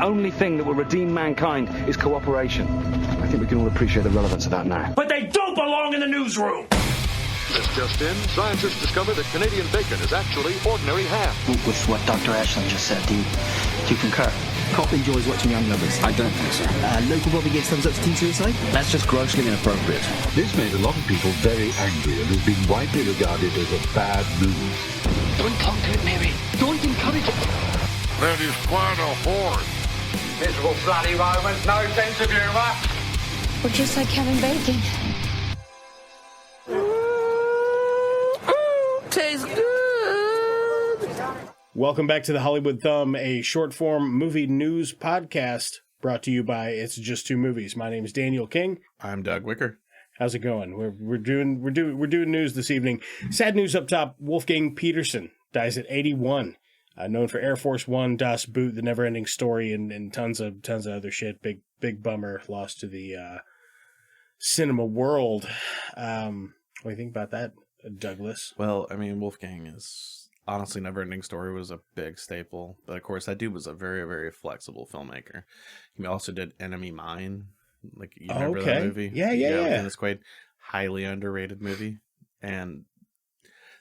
only thing that will redeem mankind is cooperation. I think we can all appreciate the relevance of that now. But they don't belong in the newsroom! Just in, scientists discovered that Canadian bacon is actually ordinary ham. With what Dr. Ashland just said, do you concur? Cop enjoys watching young lovers. I don't think so. Local Bobby gives thumbs up to teen suicide. That's just grossly inappropriate. This made a lot of people very angry and has been widely regarded as a bad move. Don't talk to it, Mary. Don't encourage it. That is quite a horde. Miserable bloody Romans, no sense of humour. Or just like Kevin Bacon. Tastes good. Welcome back to the Hollywood Thumb, a short-form movie news podcast brought to you by It's Just Two Movies. My name is Daniel King. I'm Doug Wicker. How's it going? We're doing news this evening. Sad news up top: Wolfgang Peterson dies at 81. Known for Air Force One, Das Boot, The Never-Ending Story, and tons of other shit. Big bummer. Lost to the cinema world. What do you think about that, Douglas? Well, I mean, Wolfgang is honestly Never-Ending Story was a big staple, but of course that dude was a very, very flexible filmmaker. He also did Enemy Mine, like you remember that movie? Yeah. It's quite highly underrated movie. And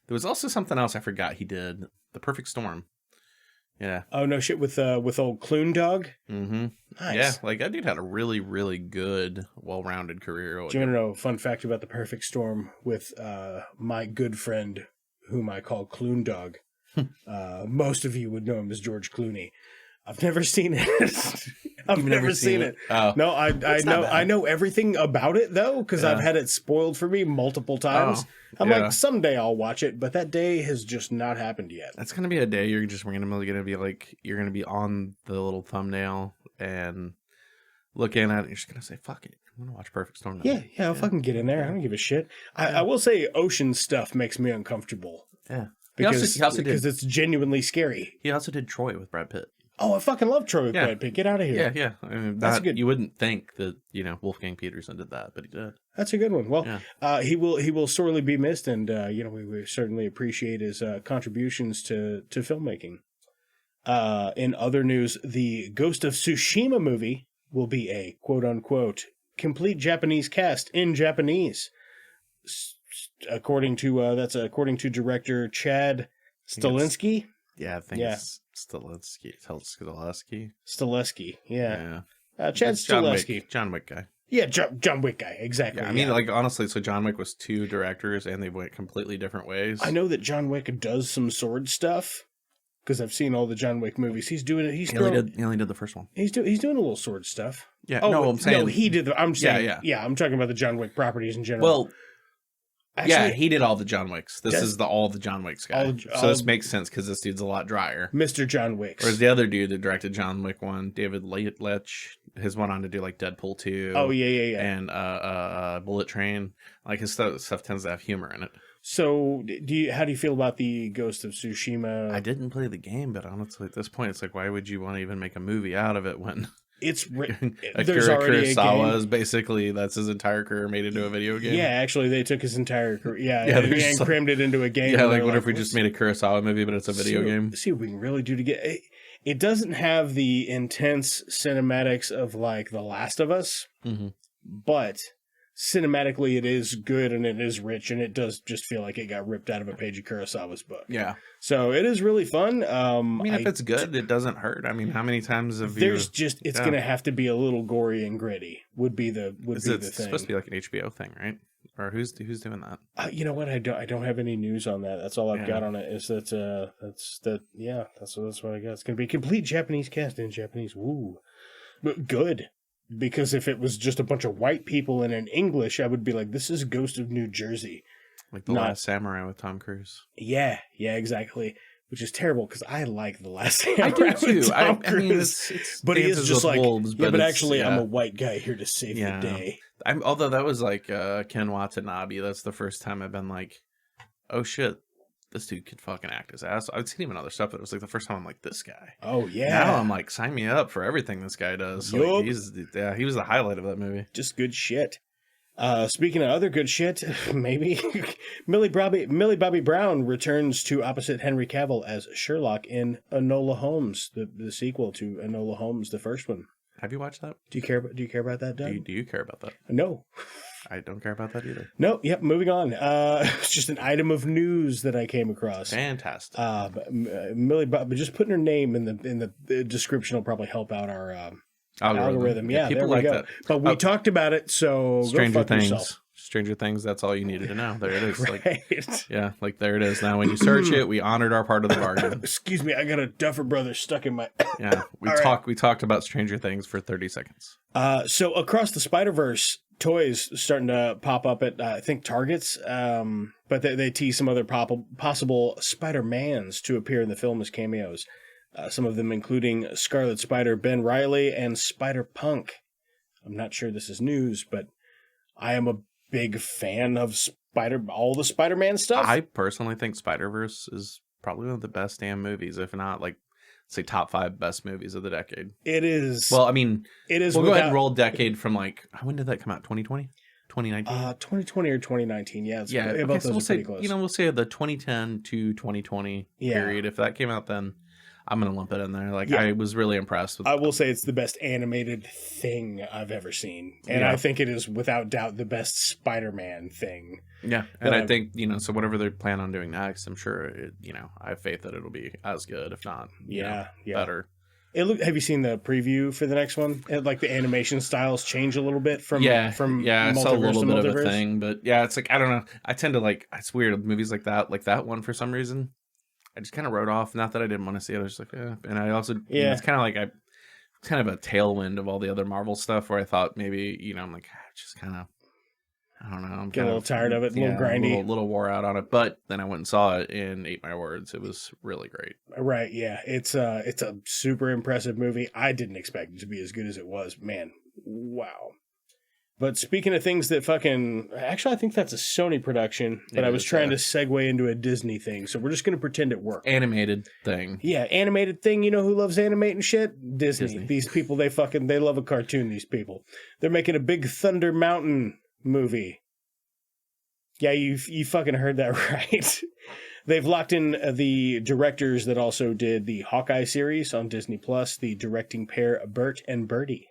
there was also something else I forgot he did, The Perfect Storm. Yeah. Oh no shit, with old Clune Dog. Mm-hmm. Nice. Yeah, like that dude had a really, really good, well-rounded career. Do you want to know a fun fact about The Perfect Storm with my good friend, whom I call Clune Dog? Most of you would know him as George Clooney. I've never seen it. I've never seen it. Oh. No, I know everything about it though, because I've had it spoiled for me multiple times. I'm like, someday I'll watch it, but that day has just not happened yet. That's gonna be a day you're just randomly gonna be like, you're gonna be on the little thumbnail and looking at it. You're just gonna say, "Fuck it, I'm gonna watch Perfect Storm." Yeah, I'll fucking get in there. I don't give a shit. I will say, ocean stuff makes me uncomfortable. Yeah, because he also did, because it's genuinely scary. He also did Troy with Brad Pitt. Oh, I fucking love Troy with Brad Pitt. Get out of here. Yeah. I mean, that's good. You wouldn't think that, Wolfgang Peterson did that, but he did. That's a good one. Well, he will sorely be missed, and we certainly appreciate his contributions to filmmaking. In other news, the Ghost of Tsushima movie will be a quote unquote complete Japanese cast in Japanese, according to director Chad Stahelski. Yeah, I think it's Stileski, yeah. Chad Stileski. John Wick guy. Yeah, John Wick guy, exactly. Yeah, I mean, like, honestly, so John Wick was two directors, and they went completely different ways. I know that John Wick does some sword stuff, because I've seen all the John Wick movies. He's doing it. He only did the first one. He's doing a little sword stuff. Yeah, I'm saying... No, he did. I'm saying... Yeah, I'm talking about the John Wick properties in general. Well... Actually, he did all the John Wicks. This is all the John Wicks guy. So this makes sense because this dude's a lot drier. Mr. John Wicks. Whereas the other dude that directed John Wick 1, David Leitch, his went on to do like Deadpool 2. Oh, yeah. And Bullet Train. Like his stuff tends to have humor in it. So how do you feel about the Ghost of Tsushima? I didn't play the game, but honestly at this point it's like, why would you want to even make a movie out of it when... There's Akira Kurosawa is basically, that's his entire career made into a video game. Yeah, actually, they took his entire career, and crammed it into a game. Yeah, like what if we just made a Kurosawa movie, but it's a video game? See what we can really do to get it. It doesn't have the intense cinematics of like The Last of Us, but cinematically it is good and it is rich, and it does just feel like it got ripped out of a page of Kurosawa's book. Yeah. So it is really fun. I mean, if it's good, it doesn't hurt. I mean, how many times have it's going to have to be a little gory and gritty would be the thing. It's supposed to be like an HBO thing, right? Or who's doing that? You know what? I don't have any news on that. That's all I've got on it. Is that's what I got. It's going to be a complete Japanese cast in Japanese. Woo. But good. Because if it was just a bunch of white people and in English, I would be like, this is Ghost of New Jersey. Like The Last Samurai with Tom Cruise. Yeah, exactly. Which is terrible because I like The Last Samurai. I do too. With Tom Cruise. I mean, it's but he is just like, wolves, but actually, I'm a white guy here to save the day. Although that was like Ken Watanabe. That's the first time I've been like, oh shit, this dude could fucking act his ass. I'd seen him in other stuff, but it was like the first time I'm like, this guy. Oh yeah. Now I'm like, sign me up for everything this guy does. So like, he was the highlight of that movie. Just good shit. Speaking of other good shit, maybe Millie Bobby Brown returns to opposite Henry Cavill as Sherlock in Enola Holmes, the sequel to Enola Holmes, the first one. Have you watched that? Do you care about that, Doug? Do you care about that? No. I don't care about that either. No. Yep. Moving on. It's just an item of news that I came across. Fantastic. Millie Bobby, just putting her name in the description will probably help out our algorithm. Yeah, people there we like go. that. But we talked about it, so Stranger go fuck Things. yourself. Stranger Things, that's all you needed to know. There it is. Right. Like there it is. Now when you search it, we honored our part of the bargain. Excuse me, I got a Duffer Brothers stuck in my Yeah. We talked about Stranger Things for 30 seconds. So across the Spider-Verse, toys starting to pop up at I think Targets. But they tease some other possible Spider-Mans to appear in the film as cameos. Some of them including Scarlet Spider Ben Reilly and Spider-Punk. I'm not sure this is news, but I am a big fan of all the Spider-Man stuff. I personally think Spider-Verse is probably one of the best damn movies, if not say top 5 best movies of the decade. It is. Well, I mean, it is. We'll go ahead and roll decade from when did that come out? 2020? 2019? 2020 or 2019. Yeah. Okay, so we'll say, we'll say the 2010 to 2020 period. If that came out then, I'm going to lump it in there. I was really impressed with I will say it's the best animated thing I've ever seen. And I think it is without doubt the best Spider-Man thing. Yeah. And I think, so whatever they plan on doing next, I'm sure, I have faith that it'll be as good, if not, better. Have you seen the preview for the next one? The animation styles change a little bit from I saw a little bit of a thing, but it's I don't know. I tend to it's weird movies like that one for some reason. I just kind of wrote off. Not that I didn't want to see it. I was just and I also, it's kind of kind of a tailwind of all the other Marvel stuff where I thought maybe, I'm just kind of, I don't know. I'm a little tired of it, a little grindy. A little wore out on it. But then I went and saw it and ate my words. It was really great. Right. Yeah. It's a super impressive movie. I didn't expect it to be as good as it was. Man. Wow. But speaking of things that actually, I think that's a Sony production, but I was trying to segue into a Disney thing. So we're just going to pretend it worked. Animated thing. Yeah. Animated thing. You know who loves animating shit? Disney. These people, they love a cartoon, these people. They're making a big Thunder Mountain movie. Yeah, you fucking heard that right. They've locked in the directors that also did the Hawkeye series on Disney Plus, the directing pair Bert and Birdie.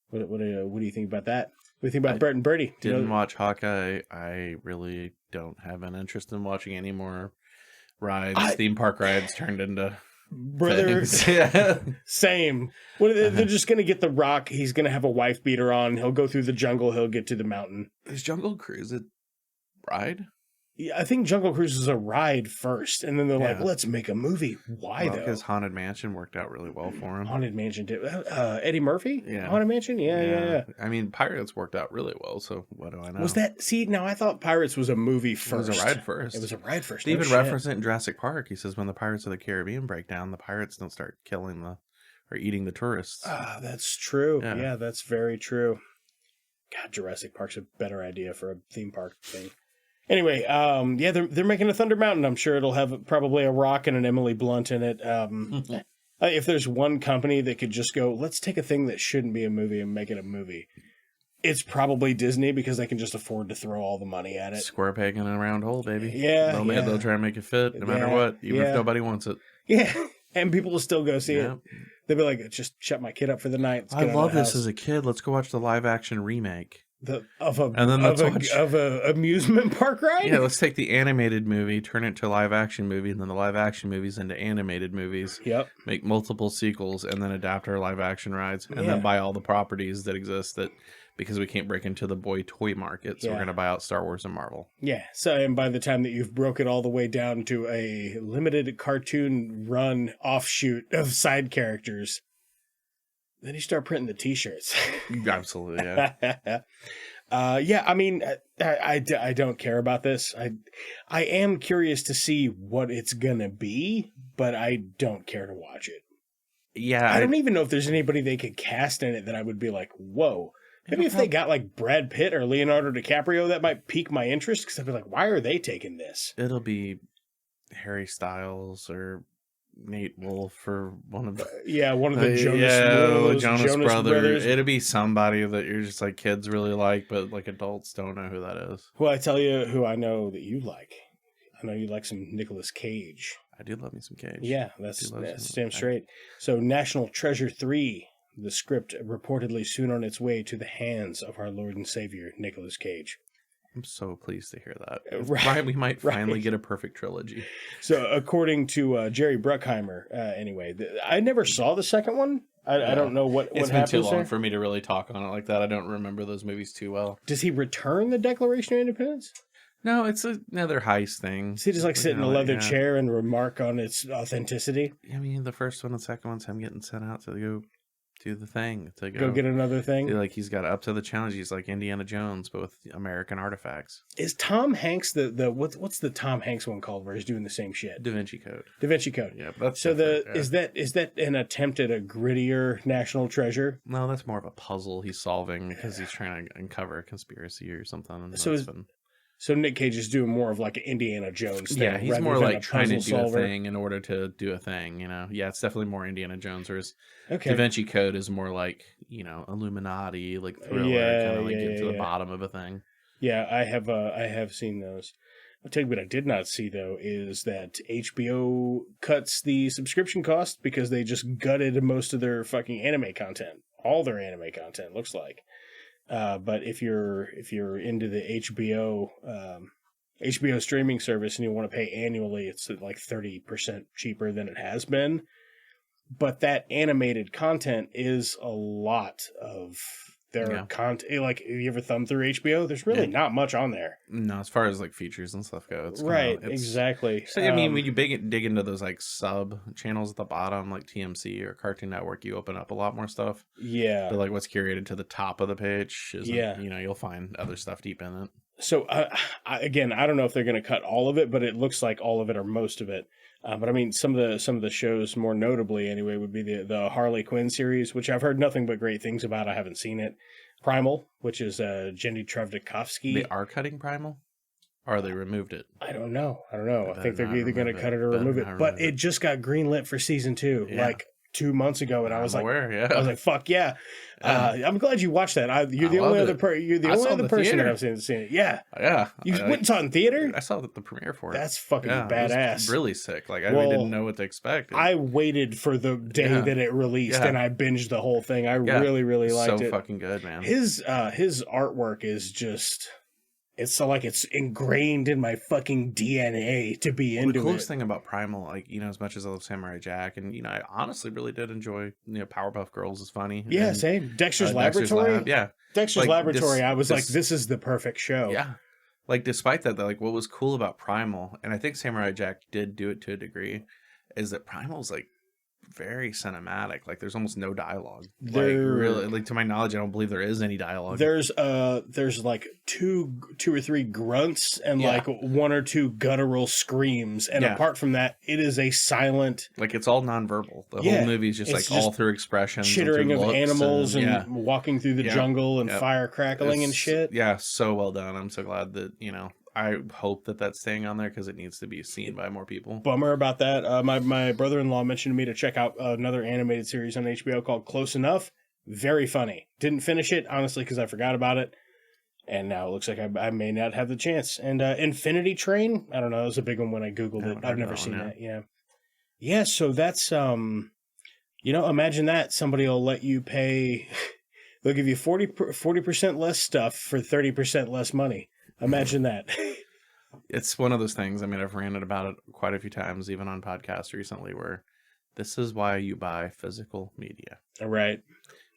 What do you think about that? What do you think about Bert and Birdie? Didn't watch Hawkeye. I really don't have an interest in watching any more rides. Theme park rides turned into brothers. Same. They're just going to get The Rock. He's going to have a wife beater on. He'll go through the jungle. He'll get to the mountain. Is Jungle Cruise a ride? Yeah, I think Jungle Cruise is a ride first, and then they're like, let's make a movie. Why, though? Because Haunted Mansion worked out really well for him. Haunted Mansion did. Eddie Murphy? Yeah. Haunted Mansion? Yeah. I mean, Pirates worked out really well, so what do I know? Was that... See, now I thought Pirates was a movie first. It was a ride first. It was a ride first. They even reference it in Jurassic Park. He says when the Pirates of the Caribbean break down, the pirates don't start killing or eating the tourists. Ah, that's true. Yeah, that's very true. God, Jurassic Park's a better idea for a theme park thing. Anyway, they're making a Thunder Mountain. I'm sure it'll have probably a Rock and an Emily Blunt in it. If there's one company that could just go, let's take a thing that shouldn't be a movie and make it a movie, it's probably Disney because they can just afford to throw all the money at it. Square peg in a round hole, baby. Yeah. They'll try and make it fit no matter what, even if nobody wants it. Yeah, and people will still go see it. They'll be like, just shut my kid up for the night. I love this as a kid. Let's go watch the live action remake. Of a amusement park ride? Yeah, let's take the animated movie, turn it to a live action movie, and then the live action movies into animated movies. Yep. Make multiple sequels, and then adapt our live action rides, and then buy all the properties that exist because we can't break into the boy toy market, so we're going to buy out Star Wars and Marvel. Yeah, so and by the time that you've broke it all the way down to a limited cartoon run offshoot of side characters, then you start printing the T-shirts. Absolutely, yeah. I mean, I don't care about this. I am curious to see what it's gonna be, but I don't care to watch it. Yeah, I don't even know if there's anybody they could cast in it that I would be like, whoa. Maybe if they got like Brad Pitt or Leonardo DiCaprio, that might pique my interest because I'd be like, why are they taking this? It'll be Harry Styles or Nate Wolf or one of the Jonas Brothers. It'll be somebody that you're just like kids really like, but like adults don't know who that is. Well, I tell you who I know that you like. I know you like some Nicolas Cage. I do love me some Cage. Yeah, that's damn straight. So National Treasure 3, the script reportedly soon on its way to the hands of our Lord and Savior, Nicolas Cage. I'm so pleased to hear that. Right, we might finally get a perfect trilogy. So according to Jerry Bruckheimer, anyway, I never saw the second one. I don't know what happens. It's been too long there. For me to really talk on it like that. I don't remember those movies too well. Does he return the Declaration of Independence? No, it's another heist thing. Does he just like sit in a leather chair and remark on its authenticity? I mean, the first one and the second one's him getting sent out to go do the thing. To go get another thing? Like he's got up to the challenge. He's like Indiana Jones, but with American artifacts. Is Tom Hanks what's the Tom Hanks one called where he's doing the same shit? Da Vinci Code. Da Vinci Code. Yeah, that's so is that an attempt at a grittier National Treasure? No, that's more of a puzzle he's solving because he's trying to uncover a conspiracy or something. And so Nick Cage is doing more of like an Indiana Jones thing. Yeah, he's more like trying to do a thing in order to do a thing, you know? Yeah, it's definitely more Indiana Jones, whereas Da Vinci Code is more like, you know, Illuminati, like thriller, kind of like get to the bottom of a thing. Yeah, I have seen those. I'll tell you what I did not see, though, is that HBO cuts the subscription cost because they just gutted most of their fucking anime content. All their anime content, looks like. But if you're into the HBO streaming service and you want to pay annually, it's like 30% cheaper than it has been. But that animated content is a lot of their content. Like, have you ever thumbed through HBO? There's really not much on there. No, as far as like features and stuff go, it's exactly. So I mean, when you dig into those like sub channels at the bottom, like TMC or Cartoon Network, you open up a lot more stuff. Yeah. But like what's curated to the top of the page, you know, you'll find other stuff deep in it. So again, I don't know if they're going to cut all of it, but it looks like all of it or most of it. But I mean, some of the shows, more notably anyway, would be the Harley Quinn series, which I've heard nothing but great things about. I haven't seen it. Primal, which is Jenny Trevdikovsky. They are cutting Primal, or they removed it. I don't know. I think they're either going to cut it or remove it. But it just got greenlit for season 2, like 2 months ago, and I was like, I was like, fuck yeah. I'm glad you watched that. You're the only other person that I've seen it. Yeah. You went and saw it in theater? I saw the premiere for it. That's fucking badass. It was really sick. Like I didn't know what to expect. I waited for the day that it released, and I binged the whole thing. I really, really liked it. So fucking good, man. His artwork is just. It's so like it's ingrained in my fucking DNA to be into it. The coolest thing about Primal, like, you know, as much as I love Samurai Jack, and, you know, I honestly really did enjoy, you know, Powerpuff Girls is funny. Yeah, and, same. Dexter's Laboratory? Dexter's Laboratory, I was like, this is the perfect show. Yeah. Like, despite that, like, what was cool about Primal, and I think Samurai Jack did do it to a degree, is that Primal's, like, very cinematic. Like there's almost no dialogue. Like really, like to my knowledge, I don't believe there is any dialogue. There's like two or three grunts and like 1 or 2 guttural screams, and apart from that, it is a silent. Like it's all nonverbal. The whole movie is just like just all through expressions, chittering of animals and walking through the jungle and fire crackling and shit. Yeah, so well done. I'm so glad that I hope that that's staying on there because it needs to be seen by more people. Bummer about that. My brother-in-law mentioned to me to check out another animated series on HBO called Close Enough. Very funny. Didn't finish it, honestly, because I forgot about it. And now it looks like I may not have the chance. And Infinity Train, I don't know. It was a big one when I Googled it. I've never seen that. Yeah. Yeah, so that's, imagine that. Somebody will let you pay... They'll give you 40% less stuff for 30% less money. Imagine that. It's one of those things. I mean, I've ranted about it quite a few times, even on podcasts recently, where this is why you buy physical media. Right.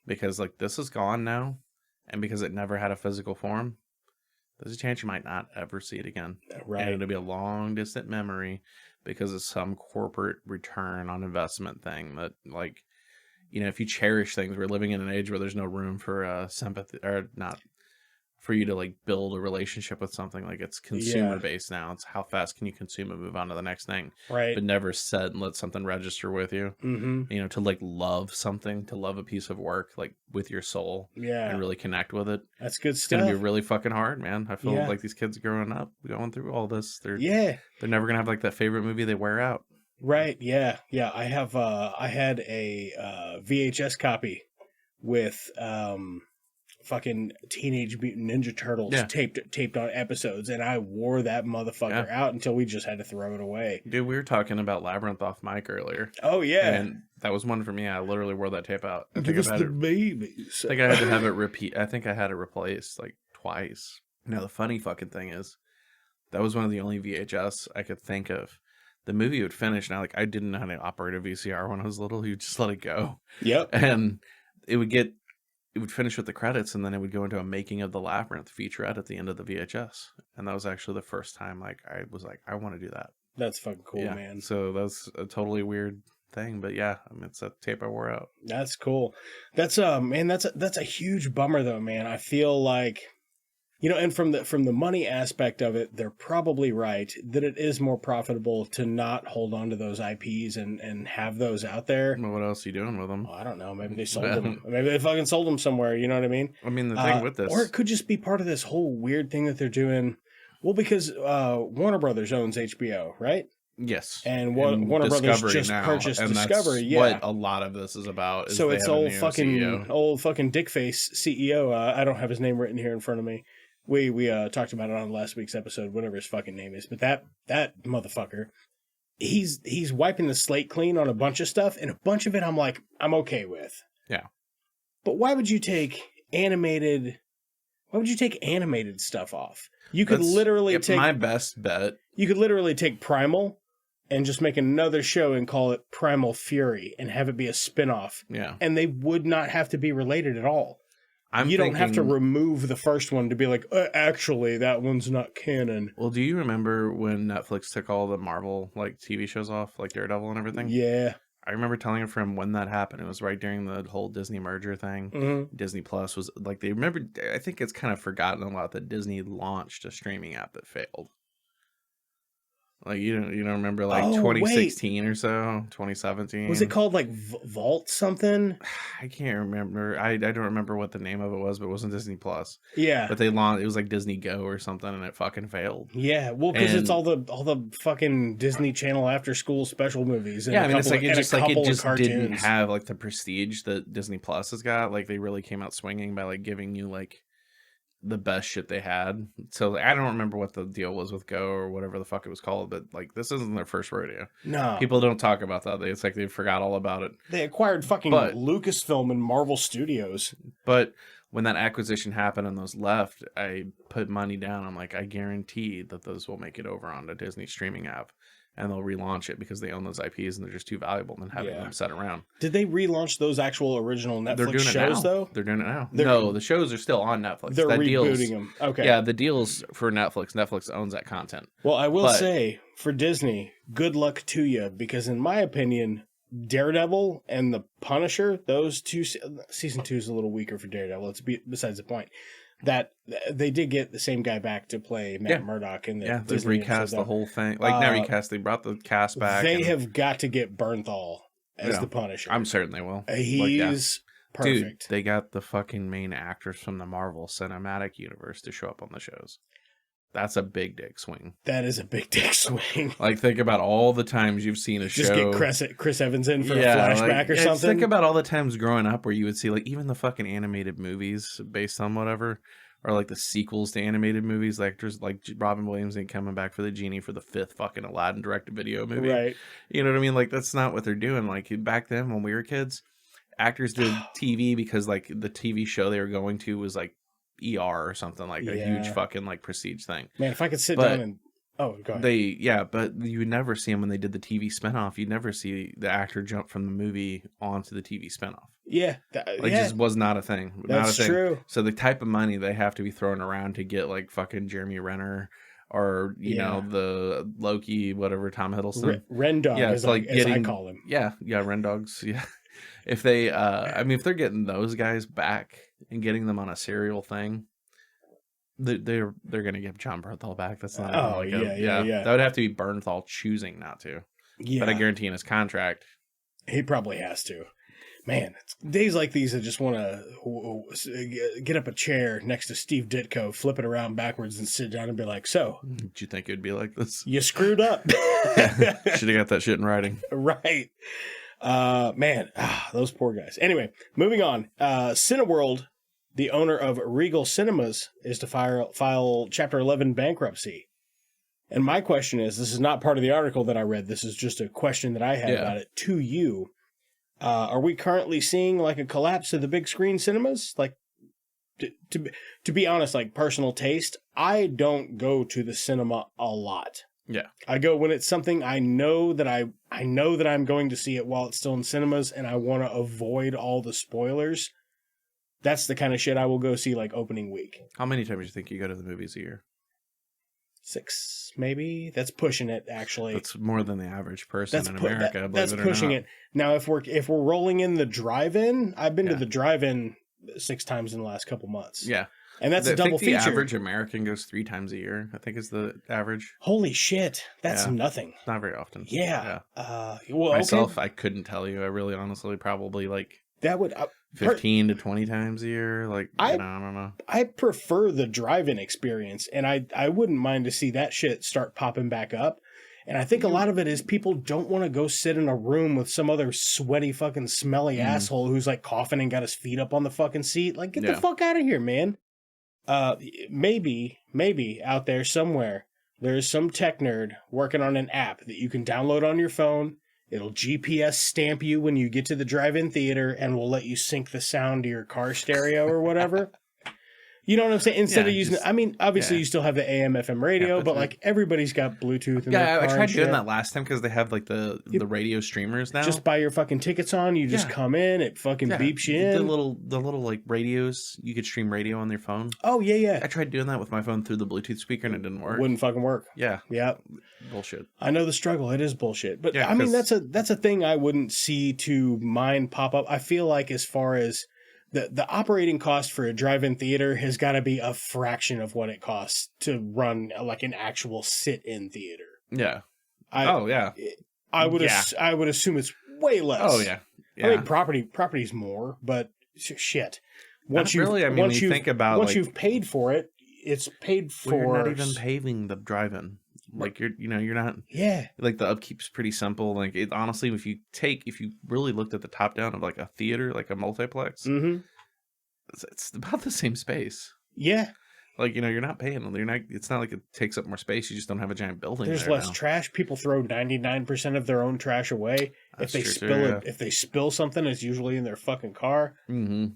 Because, like, this is gone now, and because it never had a physical form, there's a chance you might not ever see it again. Right. And it'll be a long, distant memory because of some corporate return on investment thing that, like, if you cherish things, we're living in an age where there's no room for sympathy, or not for you to like build a relationship with something. Like it's consumer based now. It's how fast can you consume and move on to the next thing, right? But never sit and let something register with you. Mm-hmm. To like love something, to love a piece of work like with your soul, and really connect with it. That's good it's stuff. Gonna be really fucking hard, man. I feel like these kids growing up, going through all this, they're never gonna have like that favorite movie they wear out. Right. Yeah. Yeah. I have. I had a VHS copy with fucking Teenage Mutant Ninja Turtles taped on episodes, and I wore that motherfucker out until we just had to throw it away. Dude, we were talking about Labyrinth off mic earlier. Oh yeah, and that was one for me. I literally wore that tape out. Give us the babies. I think I had to have it repeat. I think I had it replaced like twice. Now the funny fucking thing is, that was one of the only VHS I could think of. The movie would finish, and I didn't know how to operate a VCR when I was little. You just let it go. Yep, and it would finish with the credits, and then it would go into a making of the Labyrinth featurette at the end of the VHS. And that was actually the first time I was like, I want to do that. That's fucking cool, man. So that's a totally weird thing, but yeah, I mean, it's a tape I wore out. That's cool. That's man, that's a huge bummer though, man. I feel like, you know, and from the money aspect of it, they're probably right that it is more profitable to not hold on to those IPs and have those out there. Well, what else are you doing with them? I don't know. Maybe they sold them. Maybe they fucking sold them somewhere. You know what I mean? I mean, the thing with this, or it could just be part of this whole weird thing that they're doing. Well, because Warner Brothers owns HBO, right? Yes, and Warner Brothers just purchased Discovery. That's what a lot of this is about. So it's old fucking dickface CEO. I don't have his name written here in front of me. We talked about it on last week's episode, whatever his fucking name is. But that motherfucker, he's wiping the slate clean on a bunch of stuff, and a bunch of it I'm like, I'm okay with. Yeah. But why would you take animated stuff off? You could literally take my best bet. You could literally take Primal and just make another show and call it Primal Fury and have it be a spinoff. Yeah. And they would not have to be related at all. You don't have to remove the first one to be like, actually, that one's not canon. Well, do you remember when Netflix took all the Marvel like TV shows off, like Daredevil and everything? Yeah. I remember telling a friend when that happened. It was right during the whole Disney merger thing. Mm-hmm. Disney Plus was like, they remember, I think it's kind of forgotten a lot that Disney launched a streaming app that failed. Like you don't remember like 2016 or so, 2017. Was it called like Vault something? I can't remember. I don't remember what the name of it was, but it wasn't Disney Plus. Yeah. But they launched. It was like Disney Go or something, and it fucking failed. Yeah, well, because it's all the fucking Disney Channel after school special movies. And yeah, I mean, it's like it just cartoons. Didn't have like the prestige that Disney Plus has got. Like they really came out swinging by like giving you like the best shit they had. So I don't remember what the deal was with Go or whatever the fuck it was called, but like this isn't their first rodeo. No, people don't talk about that. It's like they forgot all about it. They acquired fucking Lucasfilm and Marvel Studios. But when that acquisition happened and those left, I put money down. I'm like, I guarantee that those will make it over on the Disney streaming app. And they'll relaunch it because they own those IPs and they're just too valuable than having them set around. Did they relaunch those actual original Netflix shows, though? They're doing it now. No, the shows are still on Netflix. They're rebooting them. Okay. Yeah, the deal's for Netflix. Netflix owns that content. Well, I will say, for Disney, good luck to you, because in my opinion, Daredevil and The Punisher, those two, season 2 is a little weaker for Daredevil. It's besides the point. That they did get the same guy back to play Matt Murdock in the they recast the whole thing. Like not recast, they brought the cast back. They have got to get Bernthal as the Punisher. I'm certain they will. He's perfect. Dude, they got the fucking main actors from the Marvel Cinematic Universe to show up on the shows. That's a big dick swing. That is a big dick swing. Like, think about all the times you've seen a show. Just get Chris Evans in for a flashback or something. Think about all the times growing up where you would see, like, even the fucking animated movies based on whatever, or like the sequels to animated movies, like actors like Robin Williams ain't coming back for the genie for the 5th fucking Aladdin direct-to-video movie. Right. You know what I mean? Like, that's not what they're doing. Like, back then when we were kids, actors did TV because, like, the TV show they were going to was, like, ER or something, like a huge fucking like prestige thing. Man, if I could sit down and go ahead. But you would never see them when they did the TV spinoff. You'd never see the actor jump from the movie onto the TV spinoff. Yeah, just was not a thing. That's true. So the type of money they have to be throwing around to get like fucking Jeremy Renner or you know the Loki, whatever, Tom Hiddleston, Rendog, as I call him. Yeah, Rendogs. Yeah, if they, I mean, if they're getting those guys back and getting them on a serial thing, they're gonna give John Bernthal back. That's not that would have to be Bernthal choosing not to. Yeah, but I guarantee in his contract he probably has to. Man, it's days like these I just want to get up a chair next to Steve Ditko, flip it around backwards, and sit down and be like, so... Did you think it would be like this? You screwed up. Should have got that shit in writing. Right. Man, those poor guys. Anyway, moving on. Cineworld, the owner of Regal Cinemas, is to file Chapter 11 bankruptcy. And my question is, this is not part of the article that I read. This is just a question that I had about it to you. Are we currently seeing like a collapse of the big screen cinemas? Like, to be honest, like personal taste, I don't go to the cinema a lot. Yeah. I go when it's something I know that I'm going to see it while it's still in cinemas, and I want to avoid all the spoilers. That's the kind of shit I will go see like opening week. How many times do you think you go to the movies a year? 6, maybe. That's pushing it, actually. That's more than the average person in America. That's pushing it. Now, if we're rolling in the drive-in, I've been to the drive-in 6 times in the last couple months. Yeah. And that's a double feature. The average American goes 3 times a year, I think is the average. Holy shit. That's nothing. Not very often. Yeah. Well, myself, I couldn't tell you. I really honestly probably like that would 15 to 20 times a year. Like, I don't know. I prefer the drive-in experience, and I wouldn't mind to see that shit start popping back up. And I think a lot of it is people don't want to go sit in a room with some other sweaty fucking smelly asshole who's like coughing and got his feet up on the fucking seat. Like, get the fuck out of here, man. Maybe out there somewhere, there's some tech nerd working on an app that you can download on your phone. It'll GPS stamp you when you get to the drive-in theater and will let you sync the sound to your car stereo or whatever. You know what I'm saying? Instead of using, I mean, obviously you still have the AM, FM radio, but like everybody's got Bluetooth in their car. I tried doing that last time because they have like the radio streamers now. Just buy your fucking tickets on. You just come in. It fucking beeps you in. The little like radios. You could stream radio on your phone. Oh yeah. I tried doing that with my phone through the Bluetooth speaker and it didn't work. Wouldn't fucking work. Yeah. Yeah. Bullshit. I know the struggle. It is bullshit. But I mean, that's a thing I wouldn't see to mine pop up. I feel like as far as the operating cost for a drive-in theater has got to be a fraction of what it costs to run like an actual sit-in theater. Yeah. I would assume it's way less. Oh yeah. I mean, property's more, but shit. Once you've paid for it, it's paid for. You're not even paving the drive-in. Like you're not. Yeah. Like the upkeep's pretty simple. Like it honestly, if you really looked at the top down of like a theater, like a multiplex, it's about the same space. Yeah. Like you're not paying. It's not like it takes up more space. You just don't have a giant building. There's less trash. People throw 99% of their own trash away. If they spill something, it's usually in their fucking car. Mm-hmm.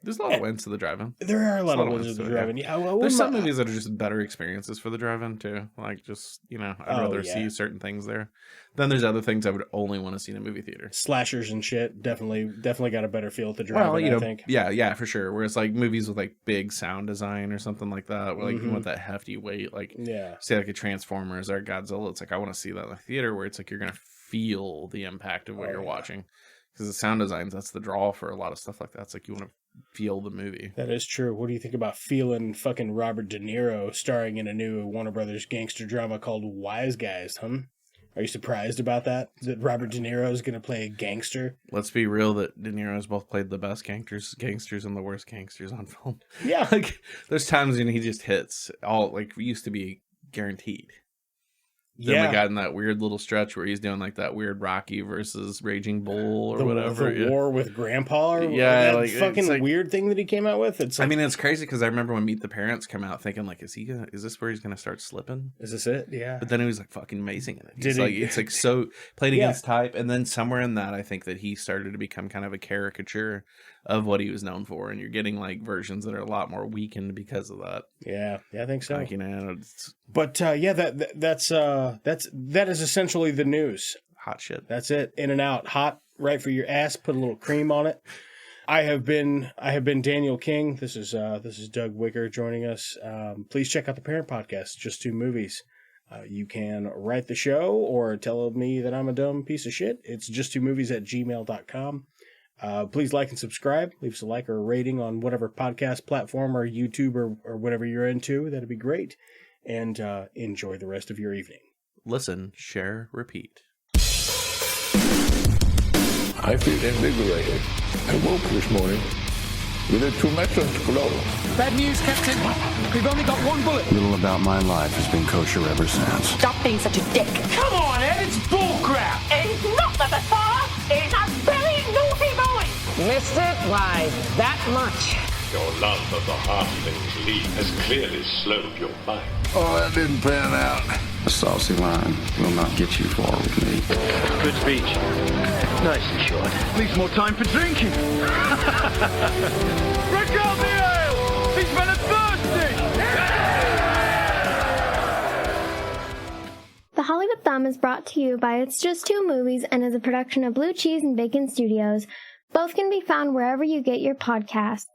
There's a lot of wins to the drive-in. There are a lot of wins to the drive-in. Yeah. There's some movies that are just better experiences for the drive-in too. Like just I'd rather see certain things there. Then there's other things I would only want to see in a movie theater. Slashers and shit definitely got a better feel at the drive-in. I think. Yeah, for sure. Whereas like movies with like big sound design or something like that, where like you want that hefty weight, like say like a Transformers or a Godzilla. It's like I want to see that in the theater where it's like you're gonna feel the impact of what you're watching. Because the sound designs, that's the draw for a lot of stuff like that. It's like you want to feel the movie. That is true. What do you think about feeling fucking Robert De Niro starring in a new Warner Brothers gangster drama called Wise Guys, huh? Are you surprised about that? That Robert De Niro is going to play a gangster? Let's be real that De Niro's both played the best gangsters and the worst gangsters on film. Yeah. Like, there's times when he just hits all, like, used to be guaranteed. Then we got in that weird little stretch where he's doing like that weird Rocky versus Raging Bull or whatever. The war with Grandpa? Or that like, fucking weird thing that he came out with? It's like, I mean, it's crazy because I remember when Meet the Parents came out thinking like, is this where he's going to start slipping? Is this it? Yeah. But then he was like fucking amazing in it. It's like so played against type. And then somewhere in that, I think that he started to become kind of a caricature of what he was known for. And you're getting like versions that are a lot more weakened because of that. Yeah, I think so. Like, but that is essentially the news. Hot shit. That's it. In and out. Hot, right for your ass. Put a little cream on it. I have been Daniel King. This is Doug Wicker joining us. Please check out the parent podcast, Just Two Movies. You can write the show or tell me that I'm a dumb piece of shit. It's justtwomovies@gmail.com. Please like and subscribe. Leave us a like or a rating on whatever podcast platform or YouTube or whatever you're into. That'd be great. And enjoy the rest of your evening. Listen, share, repeat. I feel invigorated. I woke this morning with a tumescent glow. Bad news, Captain. We've only got one bullet. Little about my life has been kosher ever since. Stop being such a dick. Come on, Ed, it's bullcrap. It's not the Messiah. It's a very naughty boy. Missed it by that much. Your love of the halfling's league has clearly slowed your mind. Oh, that didn't pan out. A saucy line will not get you far with me. Good speech. Nice and short. Leaves more time for drinking. Break out the ale! These men are thirsty! The Hollywood Thumb is brought to you by It's Just Two Movies and is a production of Blue Cheese and Bacon Studios. Both can be found wherever you get your podcasts.